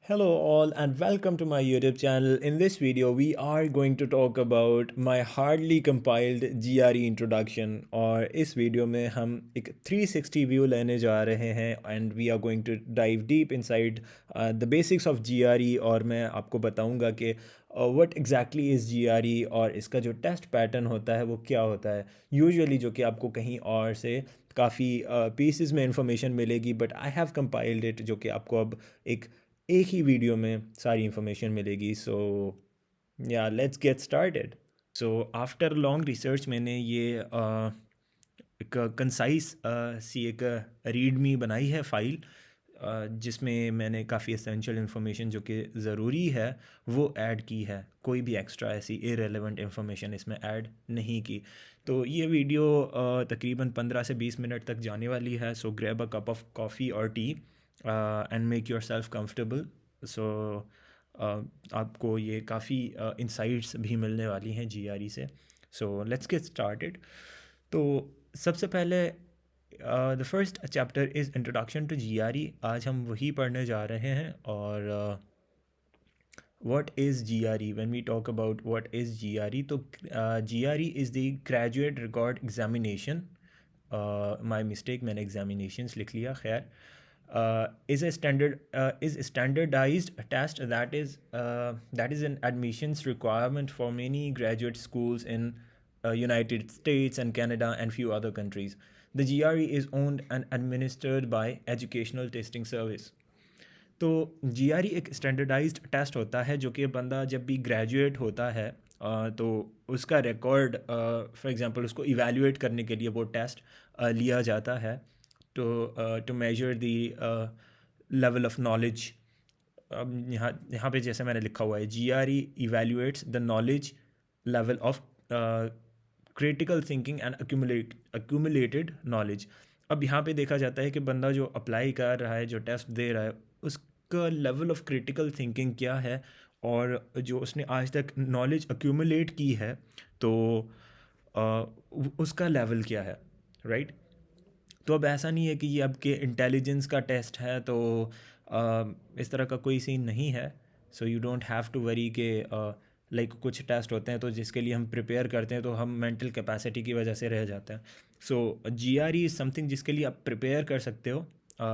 Hello all and welcome to my YouTube channel. In this video we are going to talk about my hardly compiled GRE introduction और इस video में हम एक 360 view लेने जा रहे हैं and we are going to dive deep inside the basics of GRE और मैं आपको बताऊंगा कि what exactly is GRE और इसका जो टेस्ट पैटर्न होता है वो क्या होता है यूजुअली जो कि आपको कहीं और से काफ़ी पीसेस में इंफॉर्मेशन मिलेगी but I have compiled it जो कि आपको अब एक ही वीडियो में सारी इंफॉर्मेशन मिलेगी सो या let's get started. So after long research मैंने ये एक कंसाइज सी एक रीडमी बनाई है फ़ाइल जिसमें मैंने काफ़ी एसेंशियल इन्फॉर्मेशन जो कि ज़रूरी है वो ऐड की है, कोई भी एक्स्ट्रा ऐसी इरेलेवेंट इन्फॉर्मेशन इसमें ऐड नहीं की। तो ये वीडियो तकरीबन 15 से 20 मिनट तक जाने वाली है। So grab a cup of coffee और tea and make yourself comfortable. So आपको ये काफ़ी इंसाइट्स भी मिलने वाली हैं जीआरई से। So let's get started. तो सबसे पहले the first chapter is introduction to GRE. आज हम वही पढ़ने जा रहे हैं। और what is GRE? When we talk about what is GRE, तो GRE is the graduate record examination. My mistake, मैंने examinations लिख लिया, खैर। Is a standardized test that is an admissions requirement for many graduate schools in United States and Canada and few other countries. The GRE is owned and administered by Educational Testing Service. तो GRE एक standardised test होता है जो कि बंदा जब भी graduate होता है तो उसका रिकॉर्ड फॉर एग्जांपल उसको इवैल्यूएट करने के लिए वो टेस्ट लिया जाता है to measure the level of knowledge. अब यहाँ पे जैसे मैंने लिखा हुआ है, GRE evaluates the knowledge level of critical thinking and accumulated knowledge. अब यहाँ पे देखा जाता है कि बंदा जो अप्लाई कर रहा है, जो टेस्ट दे रहा है, उसका लेवल ऑफ क्रिटिकल थिंकिंग क्या है और जो उसने आज तक नॉलेज अक्यूमुलेट की है तो उसका लेवल क्या है, राइट। तो अब ऐसा नहीं है कि ये आपके इंटेलिजेंस का टेस्ट है, तो इस तरह का कोई सीन नहीं है। So you don't have to worry के लाइक कुछ टेस्ट होते हैं तो जिसके लिए हम प्रिपेयर करते हैं तो हम मेंटल कैपेसिटी की वजह से रह जाते हैं। सो जीआरई इज़ समथिंग जिसके लिए आप प्रिपेयर कर सकते हो।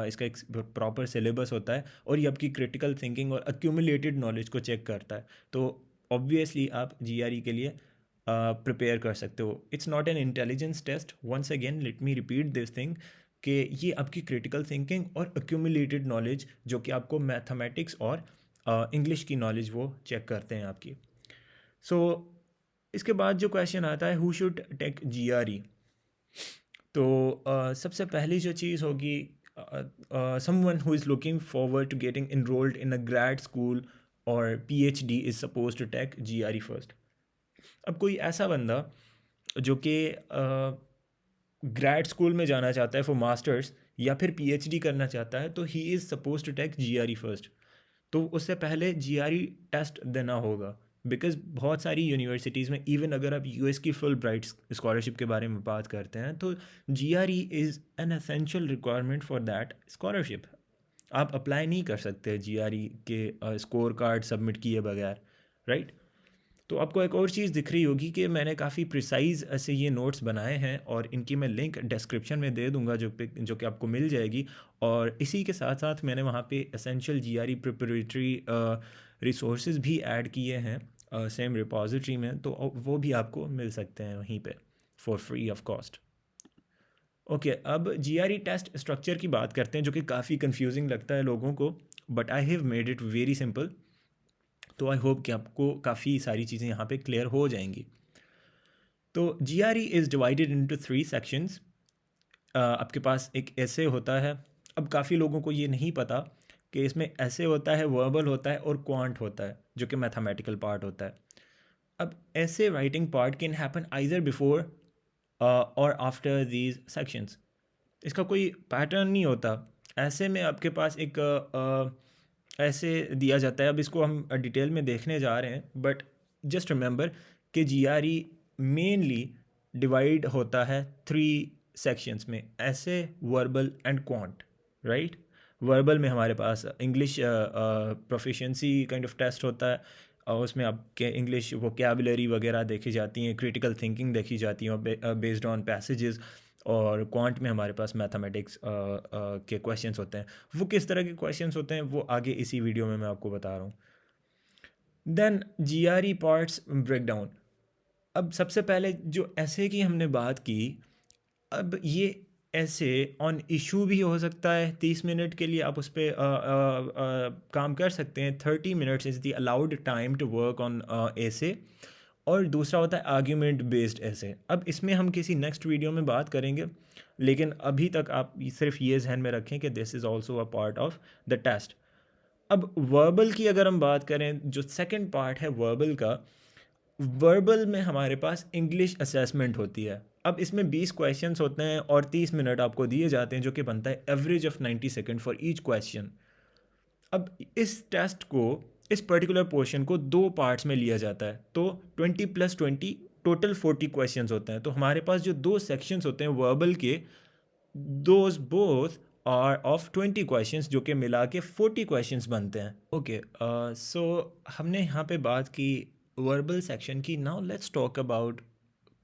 इसका एक प्रॉपर सिलेबस होता है और ये आपकी क्रिटिकल थिंकिंग और अक्यूमुलेटेड नॉलेज को चेक करता है। तो ऑब्वियसली आप जीआरई के लिए प्रिपेयर कर सकते हो। It's not an intelligence test, once again let me repeat this thing कि ये आपकी क्रिटिकल थिंकिंग और अक्यूमुलेटेड नॉलेज जो कि आपको मैथमेटिक्स और इंग्लिश की नॉलेज वो चेक करते हैं आपकी। सो इसके बाद जो क्वेश्चन आता है, हु शुड टेक जीआरई। तो सबसे पहली जो चीज़ होगी, someone who is looking forward to getting enrolled in a grade school or PhD is suppose to take GRE first. अब कोई ऐसा बंदा जो कि ग्रेड स्कूल में जाना चाहता है फॉर मास्टर्स या फिर पीएचडी करना चाहता है तो he is suppose to take GRE first. तो उससे पहले जीआरई टेस्ट देना होगा, बिकॉज बहुत सारी यूनिवर्सिटीज़ में, इवन अगर आप यूएस की फुल ब्राइट स्कॉलरशिप के बारे में बात करते हैं तो GRE is an essential requirement for that scholarship. आप अप्लाई नहीं कर सकते जीआरई के स्कोर कार्ड सबमिट किए बगैर, राइट। तो आपको एक और चीज़ दिख रही होगी कि मैंने काफ़ी प्रिसाइज ऐसे ये नोट्स बनाए हैं और इनकी मैं लिंक डिस्क्रिप्शन में दे दूंगा जो कि आपको मिल जाएगी। और इसी के साथ साथ मैंने वहाँ पे एसेंशियल जीआरई प्रिपरेटरी रिसोर्सेज भी ऐड किए हैं सेम रिपोजिटरी में, तो वो भी आपको मिल सकते हैं वहीं पे for free of cost. Okay, अब जीआरई टेस्ट स्ट्रक्चर की बात करते हैं जो कि काफ़ी कंफ्यूजिंग लगता है लोगों को, but I have made it very simple. तो आई होप कि आपको काफ़ी सारी चीज़ें यहाँ पे क्लियर हो जाएंगी। तो GRE is divided into 3 sections. आपके पास एक ऐसे होता है। अब काफ़ी लोगों को ये नहीं पता कि इसमें ऐसे होता है, वर्बल होता है और क्वांट होता है जो कि मैथमेटिकल पार्ट होता है। अब ऐसे writing part can happen either before और आफ्टर दीज सेक्शंस। इसका कोई पैटर्न नहीं होता। ऐसे में आपके पास एक ऐसे दिया जाता है। अब इसको हम डिटेल में देखने जा रहे हैं, बट जस्ट रिमेंबर कि जीआरई मेनली डिवाइड होता है 3 सेक्शंस में, ऐसे, verbal and quant, right. Verbal में हमारे पास English proficiency kind of test होता है, और उसमें आपके इंग्लिश वोकेबलरी वगैरह देखी जाती हैं, क्रिटिकल थिंकिंग देखी जाती हैं बेस्ड ऑन पैसेजेस। और क्वांट में हमारे पास मैथमेटिक्स के क्वेश्चंस होते हैं। वो किस तरह के क्वेश्चंस होते हैं वो आगे इसी वीडियो में मैं आपको बता रहा हूँ। Then GRE parts breakdown. अब सबसे पहले जो ऐसे की हमने बात की, अब ये ऐसे ऑन इशू भी हो सकता है, 30 मिनट के लिए आप उस पर काम कर सकते हैं। 30 minutes is the allowed time to work on ऐसे। और दूसरा होता है आर्ग्यूमेंट बेस्ड ऐसे। अब इसमें हम किसी नेक्स्ट वीडियो में बात करेंगे, लेकिन अभी तक आप सिर्फ ये जहन में रखें कि this is also a part of the test. अब वर्बल की अगर हम बात करें, जो सेकंड पार्ट है वर्बल का, वर्बल में हमारे पास इंग्लिश असेसमेंट होती है। अब इसमें 20 क्वेश्चंस होते हैं और 30 मिनट आपको दिए जाते हैं, जो कि बनता है average of 90 second for each question. अब इस टेस्ट को, इस पर्टिकुलर पोर्शन को दो पार्ट्स में लिया जाता है, तो 20+20 टोटल 40 क्वेश्चंस होते हैं। तो हमारे पास जो दो सेक्शंस होते हैं वर्बल के, those both are of 20 questions, जो कि मिला के 40 क्वेश्चंस बनते हैं। ओके, सो हमने यहाँ पे बात की वर्बल सेक्शन की। Now let's talk about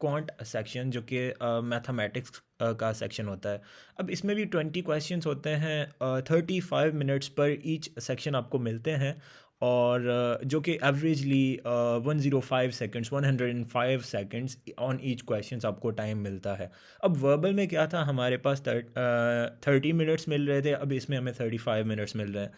quant section, जो कि मैथमेटिक्स का सेक्शन होता है। अब इसमें भी 20 क्वेश्चंस होते हैं, 35 मिनट्स पर ईच सेक्शन आपको मिलते हैं, और जो कि averagely 105 seconds 105 seconds on each questions आपको टाइम मिलता है। अब वर्बल में क्या था, हमारे पास 30 मिनट्स मिल रहे थे, अब इसमें हमें 35 मिनट्स मिल रहे हैं।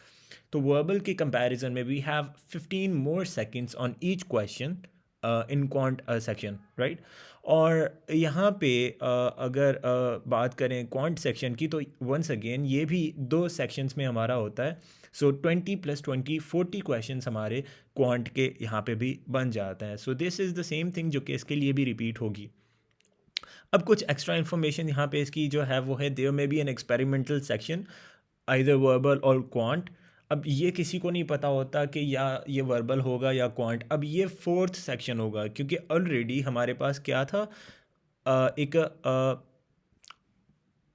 तो वर्बल के कंपैरिजन में we have 15 more seconds on each question in quant section, right. और यहाँ पे अगर बात करें क्वांट सेक्शन की, तो वंस अगेन ये भी दो सेक्शंस में हमारा होता है। सो 20+20 40 क्वेश्चंस हमारे क्वांट के यहाँ पे भी बन जाते हैं। So this is the same thing जो कि इसके लिए भी रिपीट होगी। अब कुछ एक्स्ट्रा इन्फॉर्मेशन यहाँ पे इसकी जो है वो है, there may be an experimental section either verbal और क्वांट। अब ये किसी को नहीं पता होता कि या ये वर्बल होगा या क्वांट। अब ये फोर्थ सेक्शन होगा, क्योंकि ऑलरेडी हमारे पास क्या था, एक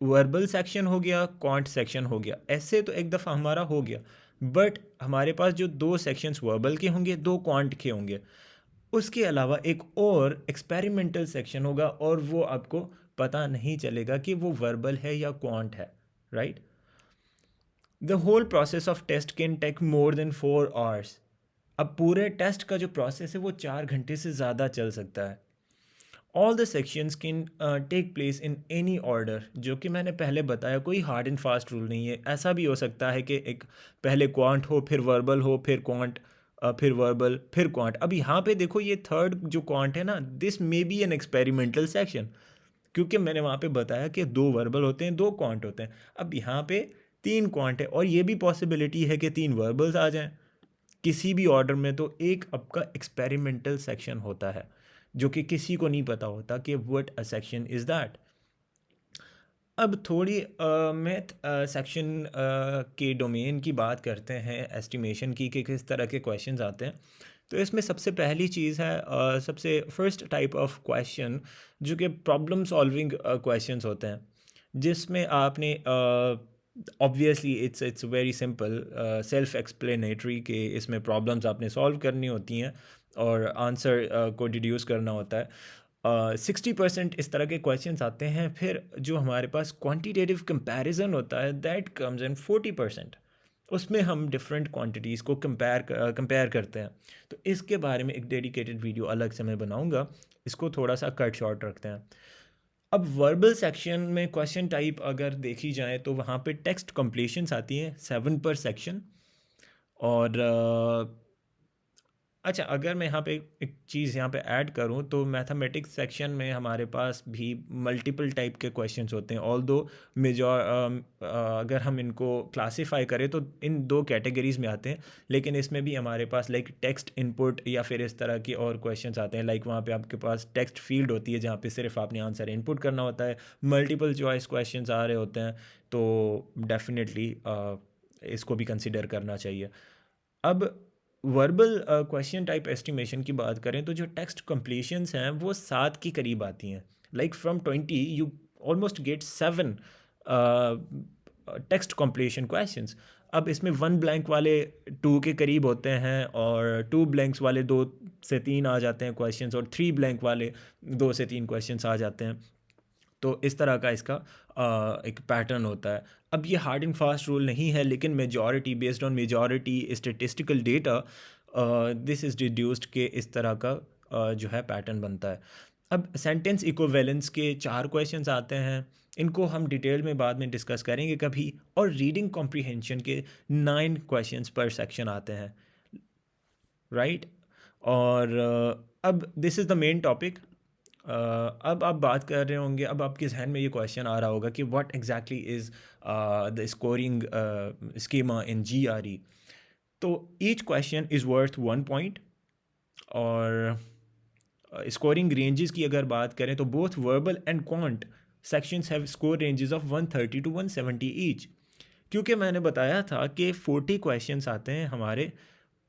वर्बल सेक्शन हो गया, क्वांट सेक्शन हो गया। ऐसे तो एक दफ़ा हमारा हो गया, बट हमारे पास जो दो सेक्शंस वर्बल के होंगे, दो क्वांट के होंगे, उसके अलावा एक और एक्सपेरिमेंटल सेक्शन होगा, और वो आपको पता नहीं चलेगा कि वो वर्बल है या क्वांट है, right. The whole process of test can take more than 4 hours. अब पूरे टेस्ट का जो प्रोसेस है वो 4 घंटे से ज़्यादा चल सकता है। All the sections can take place in any order, जो कि मैंने पहले बताया, कोई हार्ड एंड फास्ट रूल नहीं है। ऐसा भी हो सकता है कि एक पहले क्वांट हो, फिर वर्बल हो, फिर क्वांट, फिर वर्बल, फिर क्वांट। अब यहाँ पे देखो, ये थर्ड जो क्वांट है ना, this may be an experimental section, क्योंकि मैंने वहाँ पे बताया कि दो वर्बल होते हैं, दो क्वांट होते हैं। अब यहाँ पे तीन क्वांट है, और ये भी पॉसिबिलिटी है कि तीन वर्बल्स आ जाएं किसी भी ऑर्डर में। तो एक आपका एक्सपेरिमेंटल सेक्शन होता है, जो कि किसी को नहीं पता होता कि what a section is that. अब थोड़ी मैथ सेक्शन के डोमेन की बात करते हैं, एस्टिमेशन की, कि किस तरह के क्वेश्चंस आते हैं। तो इसमें सबसे पहली चीज़ है, सबसे फर्स्ट टाइप ऑफ क्वेश्चन, जो कि प्रॉब्लम सॉल्विंग क्वेश्चंस होते हैं, जिसमें आपने obviously it's very simple, self explanatory, के इसमें प्रॉब्लम्स आपने सॉल्व करनी होती हैं और आंसर को डिड्यूस करना होता है। 60% इस तरह के क्वेश्चंस आते हैं। फिर जो हमारे पास क्वांटिटेटिव कंपैरिजन होता है, दैट कम्स इन 40%। उसमें हम डिफरेंट क्वांटिटीज़ को कंपेयर करते हैं। तो इसके बारे में एक डेडिकेटेड वीडियो अलग से मैं बनाऊंगा, इसको थोड़ा सा कट शॉर्ट रखते हैं। अब वर्बल सेक्शन में क्वेश्चन टाइप अगर देखी जाए, तो वहाँ पे टेक्स्ट कंप्लीशंस आती हैं 7 पर सेक्शन। और अच्छा, अगर मैं यहाँ पे एक चीज़ यहाँ पे ऐड करूँ, तो मैथमेटिक्स सेक्शन में हमारे पास भी मल्टीपल टाइप के क्वेश्चंस होते हैं। ऑल दो मेजॉर अगर हम इनको क्लासीफाई करें तो इन दो कैटेगरीज़ में आते हैं, लेकिन इसमें भी हमारे पास लाइक टेक्स्ट इनपुट या फिर इस तरह के और क्वेश्चंस आते हैं। लाइक वहाँ पे आपके पास टेक्स्ट फील्ड होती है, जहाँ पे सिर्फ आपने आंसर इनपुट करना होता है। मल्टीपल चॉइस क्वेश्चंस आ रहे होते हैं, तो डेफिनेटली इसको भी कंसिडर करना चाहिए। अब वर्बल क्वेश्चन टाइप एस्टिमेशन की बात करें, तो जो टेक्स्ट कंप्लीशंस हैं वो 7 के करीब आती हैं। Like from 20 you almost get 7 text completion questions. अब इसमें 1 ब्लैंक वाले 2 के करीब होते हैं और 2 ब्लैंक्स वाले 2 से 3 आ जाते हैं क्वेश्चंस, और 3 ब्लैंक वाले 2 से 3 क्वेश्चंस आ जाते हैं। तो इस तरह का इसका एक पैटर्न होता है। अब ये हार्ड एंड फास्ट रूल नहीं है, लेकिन majority, based on majority statistical data, this is deduced के इस तरह का जो है पैटर्न बनता है। अब सेंटेंस इक्विवेलेंस के 4 क्वेश्चंस आते हैं, इनको हम डिटेल में बाद में डिस्कस करेंगे कभी। और रीडिंग कॉम्प्रीहेंशन के 9 क्वेश्चंस पर सेक्शन आते हैं, राइट। और अब this is the main topic. अब आप बात कर रहे होंगे, अब आपके जहन में ये क्वेश्चन आ रहा होगा कि what exactly is the scoring schema in GRE। तो each question is worth 1 point. और स्कोरिंग रेंजेस की अगर बात करें तो both verbal and quant sections have score ranges of 130 to 170 each. क्योंकि मैंने बताया था कि 40 क्वेश्चंस आते हैं हमारे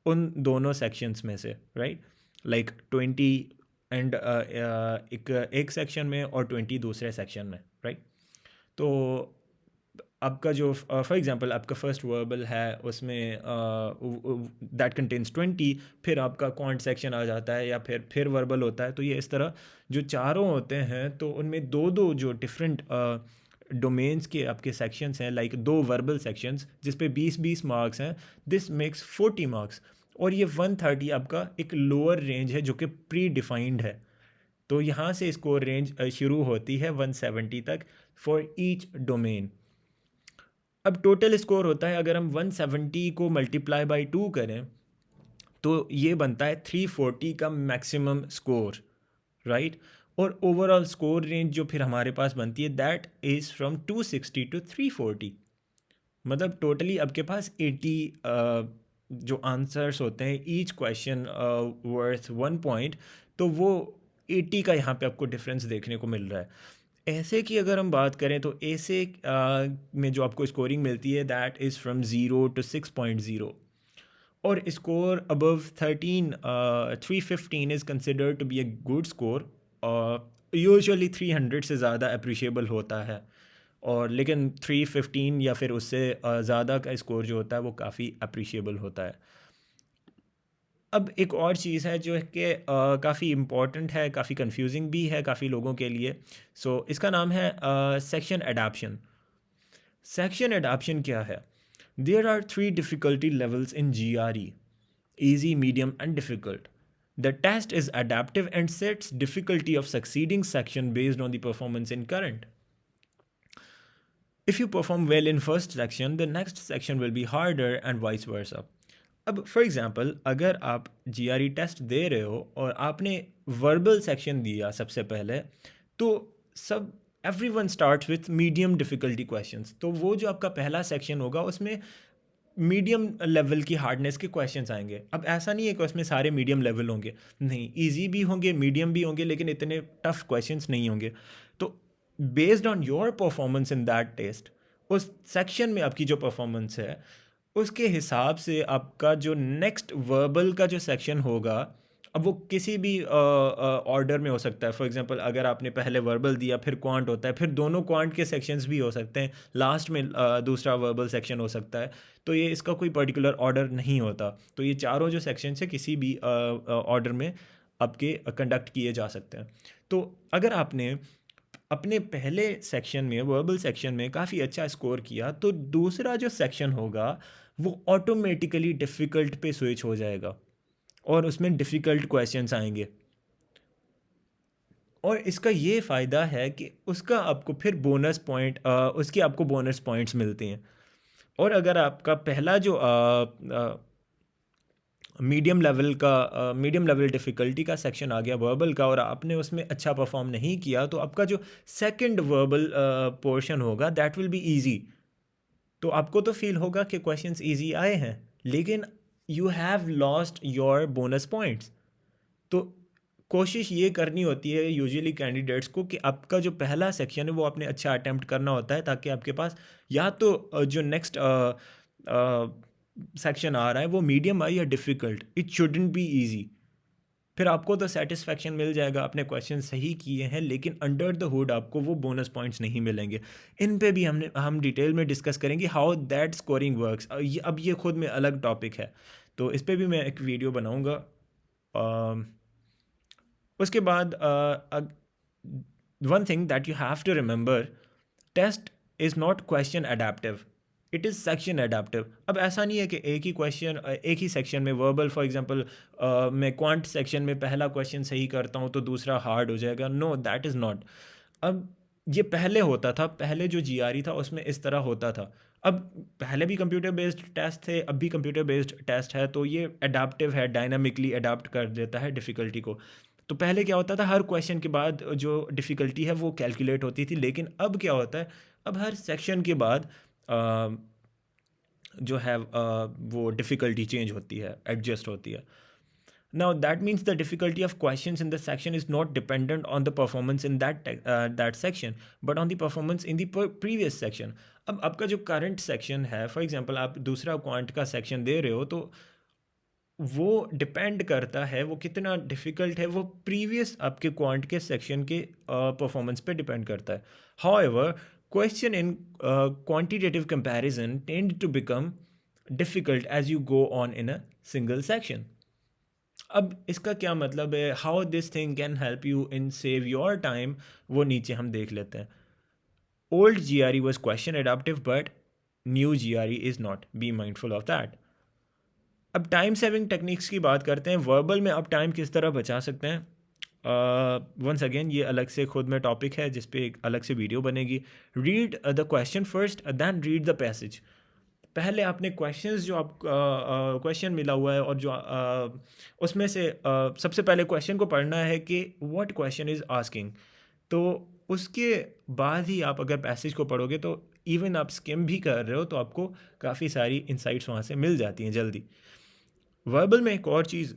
उन दोनों सेक्शंस में से, राइट। लाइक 20 एंड एक सेक्शन में और 20 दूसरे सेक्शन में, राइट। तो आपका जो फॉर एग्जांपल आपका फर्स्ट वर्बल है, उसमें दैट कंटेन्स 20, फिर आपका क्वांट सेक्शन आ जाता है या फिर वर्बल होता है। तो ये इस तरह जो चारों होते हैं, तो उनमें दो दो जो डिफरेंट डोमेन्स के आपके सेक्शंस हैं, लाइक 2 वर्बल सेक्शंस जिस पे 20-20 मार्क्स हैं, दिस मेक्स 40 मार्क्स। और ये 130 आपका एक लोअर रेंज है जो कि प्री डिफाइंड है। तो यहाँ से स्कोर रेंज शुरू होती है 170 तक फॉर ईच डोमेन। अब टोटल स्कोर होता है, अगर हम 170 को मल्टीप्लाई बाई 2 करें तो ये बनता है 340 का मैक्सिमम स्कोर, राइट। और ओवरऑल स्कोर रेंज जो फिर हमारे पास बनती है, दैट इज़ फ्रॉम 260 to 340। मतलब टोटली आपके पास 80 जो आंसर्स होते हैं, ईच क्वेश्चन वर्थ 1 पॉइंट, तो वो 80 का यहाँ पे आपको डिफरेंस देखने को मिल रहा है। ऐसे की अगर हम बात करें तो ऐसे में जो आपको स्कोरिंग मिलती है, दैट इज़ फ्रॉम 0 to 6.0। और score above 315 is considered to be a good score. Usually 300 से ज़्यादा अप्रिशिएबल होता है, और लेकिन 315 या फिर उससे ज़्यादा का स्कोर जो होता है वो काफ़ी अप्रिशिएबल होता है। अब एक और चीज़ है जो है कि काफ़ी इम्पॉर्टेंट है, काफ़ी कंफ्यूजिंग भी है काफ़ी लोगों के लिए। सो इसका नाम है सेक्शन एडाप्शन। सेक्शन एडाप्शन क्या है? There are 3 difficulty levels in GRE: easy, medium and difficult. The test is adaptive and sets difficulty of succeeding section based on the performance in current. If you perform well in first section, the next section will be harder and vice versa. अब for example अगर आप GRE test दे रहे हो और आपने verbal section दिया सबसे पहले, तो सब everyone starts with medium difficulty questions. तो वो जो आपका पहला सेक्शन होगा उसमें मीडियम लेवल की हार्डनेस के क्वेश्चंस आएंगे। अब ऐसा नहीं है कि उसमें सारे मीडियम लेवल होंगे, नहीं, इजी भी होंगे, मीडियम भी होंगे, लेकिन इतने टफ क्वेश्चंस नहीं होंगे। तो based on your performance in that test, उस सेक्शन में आपकी जो परफॉर्मेंस है उसके हिसाब से आपका जो नेक्स्ट वर्बल का जो सेक्शन होगा, अब वो किसी भी ऑर्डर में हो सकता है। फॉर एग्जांपल अगर आपने पहले वर्बल दिया फिर क्वांट होता है, फिर दोनों क्वांट के सेक्शंस भी हो सकते हैं, लास्ट में दूसरा वर्बल सेक्शन हो सकता है। तो ये इसका कोई पर्टिकुलर ऑर्डर नहीं होता। तो ये चारों जो सेक्शन है किसी भी ऑर्डर में आपके कंडक्ट किए जा सकते हैं। तो अगर आपने अपने पहले सेक्शन में, वर्बल सेक्शन में काफ़ी अच्छा स्कोर किया, तो दूसरा जो सेक्शन होगा वो ऑटोमेटिकली डिफ़िकल्ट पे स्विच हो जाएगा और उसमें डिफ़िकल्ट क्वेश्चंस आएंगे। और इसका ये फ़ायदा है कि उसका आपको फिर बोनस पॉइंट, उसके आपको बोनस पॉइंट्स मिलते हैं। और अगर आपका पहला जो मीडियम लेवल डिफ़िकल्टी का सेक्शन आ गया वर्बल का, और आपने उसमें अच्छा परफॉर्म नहीं किया, तो आपका जो सेकंड वर्बल पोर्शन होगा दैट विल बी इजी। तो आपको तो फील होगा कि क्वेश्चंस इजी आए हैं, लेकिन you have lost your bonus points. तो कोशिश ये करनी होती है यूजुअली कैंडिडेट्स को कि आपका जो पहला सेक्शन है वो आपने अच्छा अटैम्प्ट करना होता है, ताकि आपके पास या तो जो नेक्स्ट सेक्शन आ रहा है वो मीडियम आए या difficult, it shouldn't be easy. फिर आपको तो सेटिस्फेक्शन मिल जाएगा, आपने क्वेश्चन सही किए हैं, लेकिन अंडर द हुड आपको वो बोनस पॉइंट्स नहीं मिलेंगे। इन पे भी हम डिटेल में डिस्कस करेंगे हाउ दैट स्कोरिंग वर्क्स। अब ये खुद में अलग टॉपिक है, तो इस पे भी मैं एक वीडियो बनाऊँगा। उसके बाद one thing that you have to remember, test is not question adaptive, it is section adaptive. अब ऐसा नहीं है कि एक ही क्वेश्चन एक ही सेक्शन में वर्बल फॉर एग्जांपल मैं क्वांट सेक्शन में पहला क्वेश्चन सही करता हूँ तो दूसरा हार्ड हो जाएगा। No, that is not. अब ये पहले होता था, पहले जो जीआरई था उसमें इस तरह होता था। अब पहले भी कंप्यूटर बेस्ड टेस्ट थे, अब भी कंप्यूटर बेस्ड टेस्ट है, तो ये अडेप्टिव है, डायनामिकली अडाप्ट कर देता है डिफ़िकल्टी को। तो पहले क्या होता था, हर क्वेश्चन के बाद जो डिफ़िकल्टी है वो कैलकुलेट होती थी, लेकिन अब क्या होता है, अब हर सेक्शन के बाद जो है वो डिफ़िकल्टी चेंज होती है, एडजस्ट होती है। Now that means the difficulty of questions in the section is not dependent on the performance in that section, but on the performance in the previous section. अब आपका जो current section है, for example आप दूसरा quant का section दे रहे हो, तो वो डिपेंड करता है, वो कितना डिफ़िकल्ट है, वो प्रीवियस आपके क्वांट के सेक्शन के परफॉर्मेंस पे डिपेंड करता है। However question in quantitative comparison tend to become difficult as you go on in a single section. अब इसका क्या मतलब है, how this thing can help you in save your time, वो नीचे हम देख लेते हैं। Old G R E was question adaptive but new G R E is not, be mindful of that. अब टाइम सेविंग टेक्निक्स की बात करते हैं। वर्बल में आप टाइम किस तरह बचा सकते हैं, वंस अगेन ये अलग से खुद में टॉपिक है जिस पे एक अलग से वीडियो बनेगी। Read the question first then read the passage. पहले आपने क्वेश्चंस जो आप क्वेश्चन मिला हुआ है और जो उसमें से सबसे पहले क्वेश्चन को पढ़ना है कि व्हाट क्वेश्चन इज़ आस्किंग। तो उसके बाद ही आप अगर पैसेज को पढ़ोगे तो इवन आप स्किम भी कर रहे हो तो आपको काफ़ी सारी इंसाइट्स वहाँ से मिल जाती हैं जल्दी। वर्बल में एक और चीज़,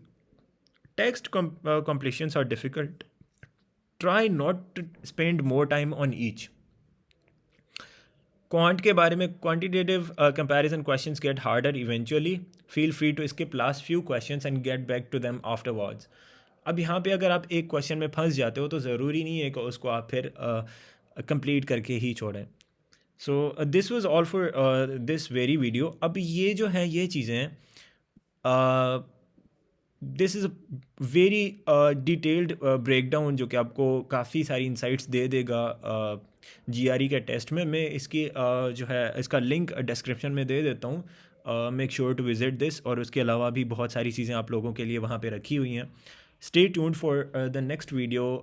text completions are difficult, try not to spend more time on each. Quant के बारे में, quantitative comparison questions get harder eventually, feel free to skip last few questions and get back to them afterwards. अब यहाँ पे अगर आप एक question में फंस जाते हो तो ज़रूरी नहीं है कि उसको आप फिर कंप्लीट करके ही छोड़ें। So this was all for this very video. अब ये जो है ये चीज़ें this is very detailed breakdown जो कि आपको काफ़ी सारी इंसाइट्स दे देगा जीआरई के टेस्ट में। मैं इसकी जो है इसका लिंक डिस्क्रिप्शन में दे देता हूँ, make sure to visit this. और उसके अलावा भी बहुत सारी चीज़ें आप लोगों के लिए वहाँ पे रखी हुई हैं। Stay tuned for the next video